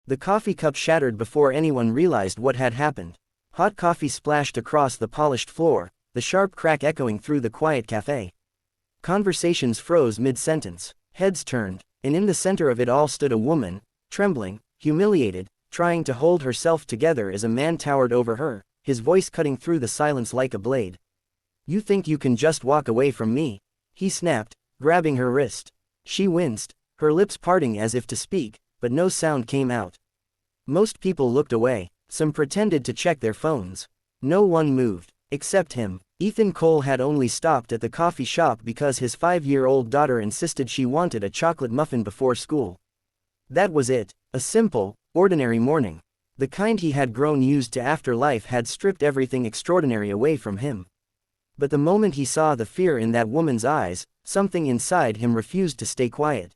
The coffee cup shattered before anyone realized what had happened. Hot coffee splashed across the polished floor, the sharp crack echoing through the quiet cafe. Conversations froze mid-sentence. Heads turned, and in the center of it all stood a woman, trembling, humiliated, trying to hold herself together as a man towered over her, his voice cutting through the silence like a blade. "You think you can just walk away from me?" he snapped, grabbing her wrist. She winced, her lips parting as if to speak, but no sound came out. Most people looked away, some pretended to check their phones. No one moved, except him. Ethan Cole had only stopped at the coffee shop because his 5-year-old daughter insisted she wanted a chocolate muffin before school. That was it, a simple, ordinary morning. The kind he had grown used to after life had stripped everything extraordinary away from him. But the moment he saw the fear in that woman's eyes, something inside him refused to stay quiet.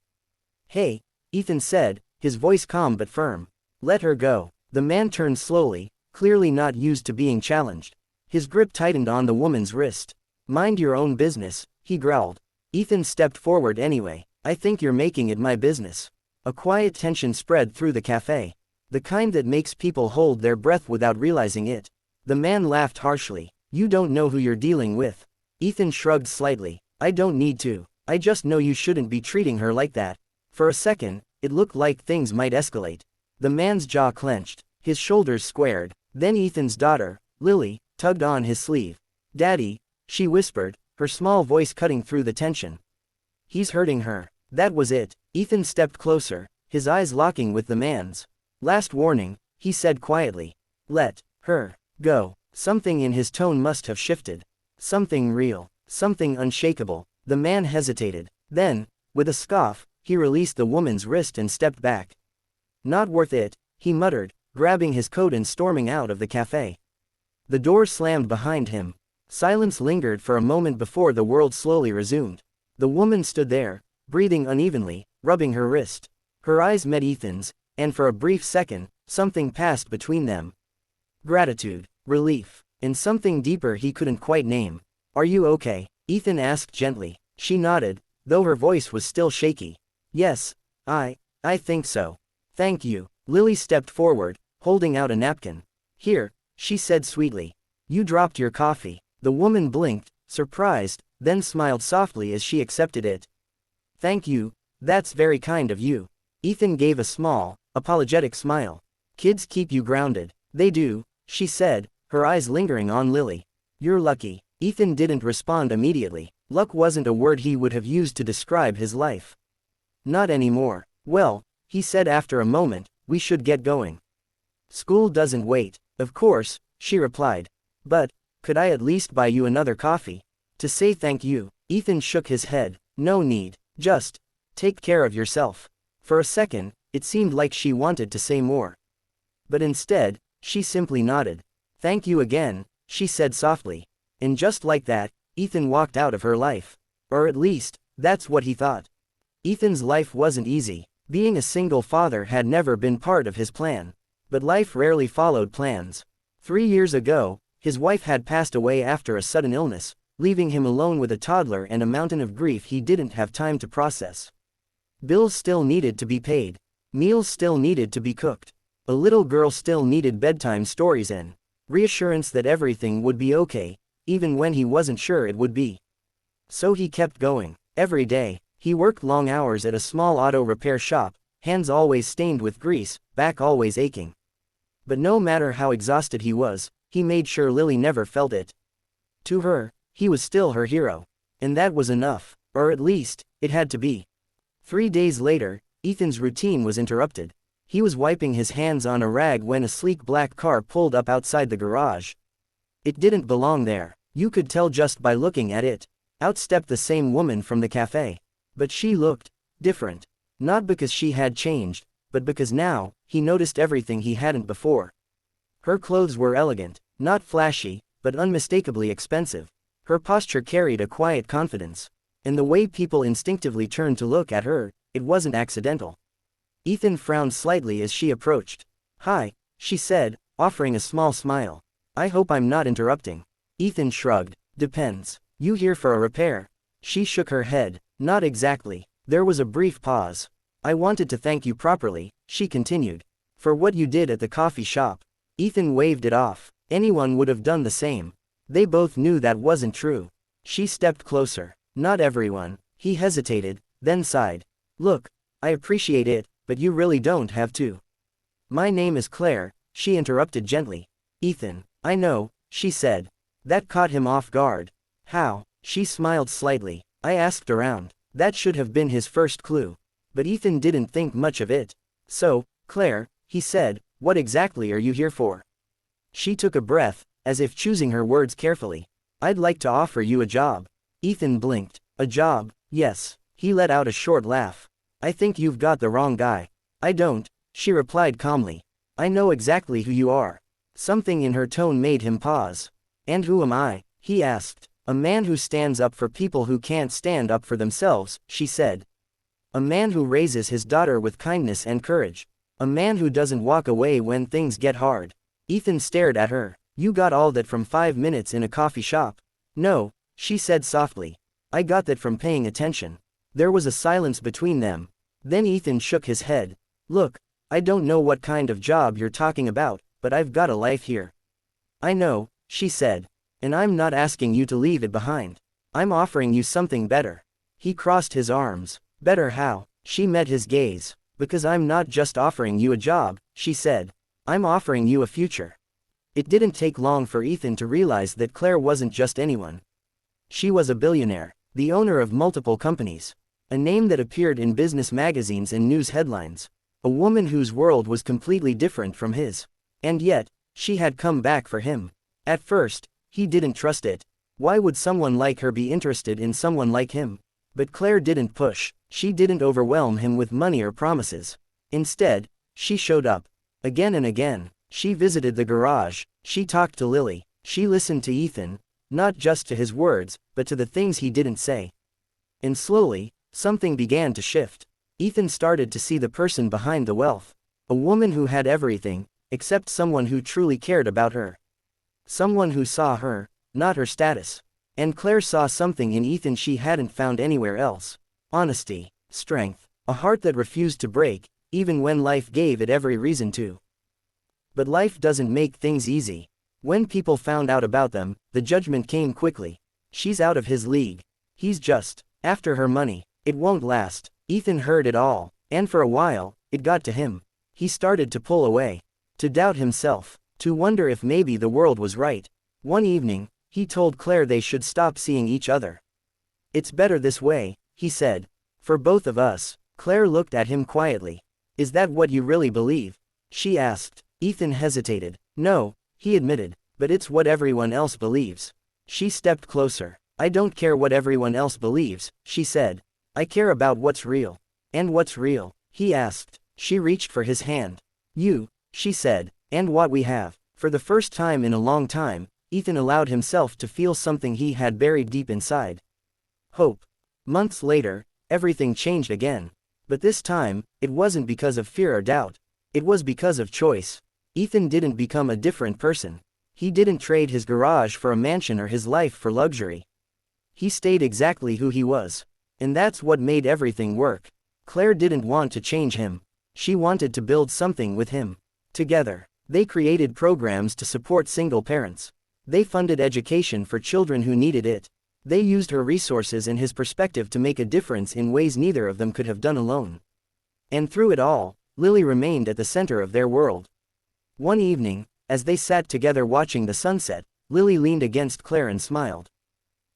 "Hey," Ethan said, his voice calm but firm. "Let her go." The man turned slowly, clearly not used to being challenged. His grip tightened on the woman's wrist. "Mind your own business," he growled. Ethan stepped forward anyway. "I think you're making it my business." A quiet tension spread through the cafe. The kind that makes people hold their breath without realizing it. The man laughed harshly. "You don't know who you're dealing with." Ethan shrugged slightly. "I don't need to. I just know you shouldn't be treating her like that." For a second, it looked like things might escalate. The man's jaw clenched, his shoulders squared. Then Ethan's daughter, Lily, tugged on his sleeve. "Daddy," she whispered, her small voice cutting through the tension. "He's hurting her." That was it. Ethan stepped closer, his eyes locking with the man's. "Last warning," he said quietly. "Let her go." Something in his tone must have shifted. Something real, something unshakable. The man hesitated. Then, with a scoff, he released the woman's wrist and stepped back. "Not worth it," he muttered, grabbing his coat and storming out of the cafe. The door slammed behind him. Silence lingered for a moment before the world slowly resumed. The woman stood there, breathing unevenly, rubbing her wrist. Her eyes met Ethan's, and for a brief second, something passed between them. Gratitude, relief, and something deeper he couldn't quite name. "Are you okay?" Ethan asked gently. She nodded, though her voice was still shaky. "Yes, I think so. Thank you." Lily stepped forward, holding out a napkin. "Here," she said sweetly. "You dropped your coffee." The woman blinked, surprised, then smiled softly as she accepted it. "Thank you, that's very kind of you." Ethan gave a small, apologetic smile. "Kids keep you grounded." "They do," she said, her eyes lingering on Lily. "You're lucky." Ethan didn't respond immediately. Luck wasn't a word he would have used to describe his life. Not anymore. "Well," he said after a moment, "we should get going." "School doesn't wait." "Of course," she replied. "But, could I at least buy you another coffee? To say thank you?" Ethan shook his head. "No need. Just take care of yourself." For a second, it seemed like she wanted to say more. But instead, she simply nodded. "Thank you again," she said softly. And just like that, Ethan walked out of her life. Or at least, that's what he thought. Ethan's life wasn't easy. Being a single father had never been part of his plan. But life rarely followed plans. 3 years ago, his wife had passed away after a sudden illness, leaving him alone with a toddler and a mountain of grief he didn't have time to process. Bills still needed to be paid. Meals still needed to be cooked. A little girl still needed bedtime stories and reassurance that everything would be okay, even when he wasn't sure it would be. So he kept going. Every day, he worked long hours at a small auto repair shop, hands always stained with grease, back always aching. But no matter how exhausted he was, he made sure Lily never felt it. To her, he was still her hero. And that was enough. Or at least, it had to be. 3 days later, Ethan's routine was interrupted. He was wiping his hands on a rag when a sleek black car pulled up outside the garage. It didn't belong there. You could tell just by looking at it. Out stepped the same woman from the cafe. But she looked different. Not because she had changed, but because now, he noticed everything he hadn't before. Her clothes were elegant, not flashy, but unmistakably expensive. Her posture carried a quiet confidence. And the way people instinctively turned to look at her, it wasn't accidental. Ethan frowned slightly as she approached. "Hi," she said, offering a small smile. "I hope I'm not interrupting." Ethan shrugged. "Depends. You here for a repair?" She shook her head. "Not exactly." There was a brief pause. "I wanted to thank you properly," she continued. For what you did at the coffee shop. Ethan waved it off. Anyone would have done the same. They both knew that wasn't true. She stepped closer. Not everyone. He hesitated, then sighed. Look, I appreciate it, but you really don't have to. My name is Claire, she interrupted gently. Ethan, I know, she said. That caught him off guard. How? She smiled slightly. I asked around. That should have been his first clue. But Ethan didn't think much of it. So, Claire, he said, what exactly are you here for? She took a breath, as if choosing her words carefully. I'd like to offer you a job. Ethan blinked. A job, yes. He let out a short laugh. I think you've got the wrong guy. I don't, she replied calmly. I know exactly who you are. Something in her tone made him pause. And who am I? He asked. A man who stands up for people who can't stand up for themselves, she said. A man who raises his daughter with kindness and courage. A man who doesn't walk away when things get hard. Ethan stared at her. You got all that from 5 minutes in a coffee shop? No, she said softly. I got that from paying attention. There was a silence between them. Then Ethan shook his head. Look, I don't know what kind of job you're talking about, but I've got a life here. I know, she said. And I'm not asking you to leave it behind. I'm offering you something better. He crossed his arms. Better how? She met his gaze. Because I'm not just offering you a job, she said. I'm offering you a future. It didn't take long for Ethan to realize that Claire wasn't just anyone. She was a billionaire, the owner of multiple companies. A name that appeared in business magazines and news headlines. A woman whose world was completely different from his. And yet, she had come back for him. At first, he didn't trust it. Why would someone like her be interested in someone like him? But Claire didn't push. She didn't overwhelm him with money or promises. Instead, she showed up. Again and again. She visited the garage. She talked to Lily. She listened to Ethan. Not just to his words, but to the things he didn't say. And slowly, something began to shift. Ethan started to see the person behind the wealth. A woman who had everything, except someone who truly cared about her. Someone who saw her, not her status. And Claire saw something in Ethan she hadn't found anywhere else. Honesty, strength, a heart that refused to break, even when life gave it every reason to. But life doesn't make things easy. When people found out about them, the judgment came quickly. She's out of his league. He's just after her money. It won't last. Ethan heard it all, and for a while, it got to him. He started to pull away. To doubt himself. To wonder if maybe the world was right. One evening, he told Claire they should stop seeing each other. It's better this way, he said. For both of us. Claire looked at him quietly. Is that what you really believe? She asked. Ethan hesitated. No, he admitted, but it's what everyone else believes. She stepped closer. I don't care what everyone else believes, she said. I care about what's real. And what's real? He asked. She reached for his hand. You, she said. And what we have. For the first time in a long time, Ethan allowed himself to feel something he had buried deep inside. Hope. Months later, everything changed again. But this time, it wasn't because of fear or doubt. It was because of choice. Ethan didn't become a different person. He didn't trade his garage for a mansion or his life for luxury. He stayed exactly who he was. And that's what made everything work. Claire didn't want to change him. She wanted to build something with him. Together. They created programs to support single parents. They funded education for children who needed it. They used her resources and his perspective to make a difference in ways neither of them could have done alone. And through it all, Lily remained at the center of their world. One evening, as they sat together watching the sunset, Lily leaned against Claire and smiled.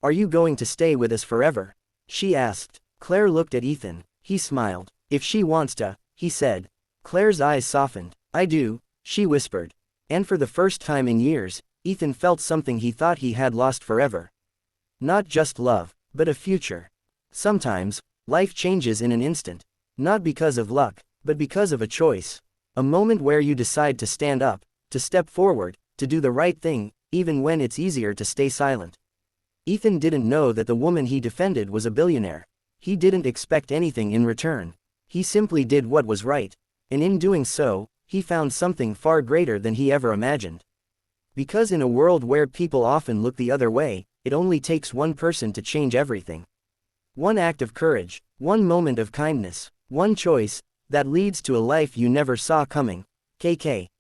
Are you going to stay with us forever? She asked. Claire looked at Ethan. He smiled. If she wants to, he said. Claire's eyes softened. I do. She whispered. And for the first time in years, Ethan felt something he thought he had lost forever. Not just love, but a future. Sometimes, life changes in an instant. Not because of luck, but because of a choice. A moment where you decide to stand up, to step forward, to do the right thing, even when it's easier to stay silent. Ethan didn't know that the woman he defended was a billionaire. He didn't expect anything in return. He simply did what was right. And in doing so, he found something far greater than he ever imagined. Because in a world where people often look the other way, it only takes one person to change everything. One act of courage, one moment of kindness, one choice, that leads to a life you never saw coming. KK.